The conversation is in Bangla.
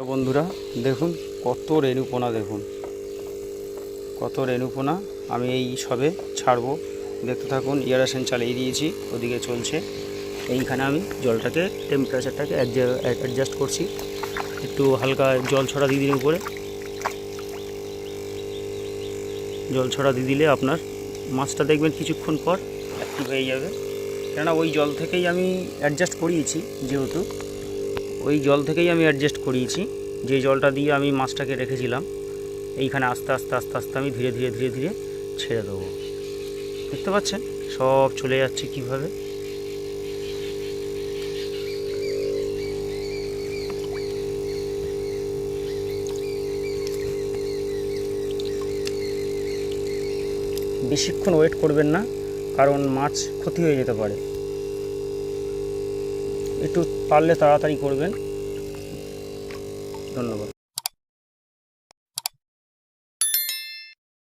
বন্ধুরা দেখুন কত রেণুপোনা, দেখুন কত রেণুপোনা। আমি এই সবে ছাড়বো, দেখতে থাকুন। এয়ারেশন চালিয়ে দিয়েছি, ওদিকে চলছে। এইখানে আমি জলটাকে টেম্পারেচারটাকে অ্যাডজাস্ট করছি। একটু হালকা জল ছড়া দিয়ে দিন উপরে। জল ছড়া দিয়ে দিলে আপনার মাছটা দেখবেন কিছুক্ষণ পর অ্যাক্টিভ হয়ে যাবে। কেননা ওই জল থেকেই আমি অ্যাডজাস্ট করিয়েছি, যেহেতু ওই জল থেকেই আমি অ্যাডজাস্ট করিয়েছি। যে জলটা দিয়ে আমি মাছটাকে রেখেছিলাম, এইখানে আস্তে আস্তে আস্তে আস্তে আমি ধীরে ধীরে ধীরে ধীরে ছেড়ে দেবো। দেখতে পাচ্ছেন সব চলে যাচ্ছে কিভাবে। বেশিক্ষণ ওয়েট করবেন না, কারণ মাছ ক্ষতি হয়ে যেতে পারে। একটু পারলে তাড়াতাড়ি করবেন। ধন্যবাদ।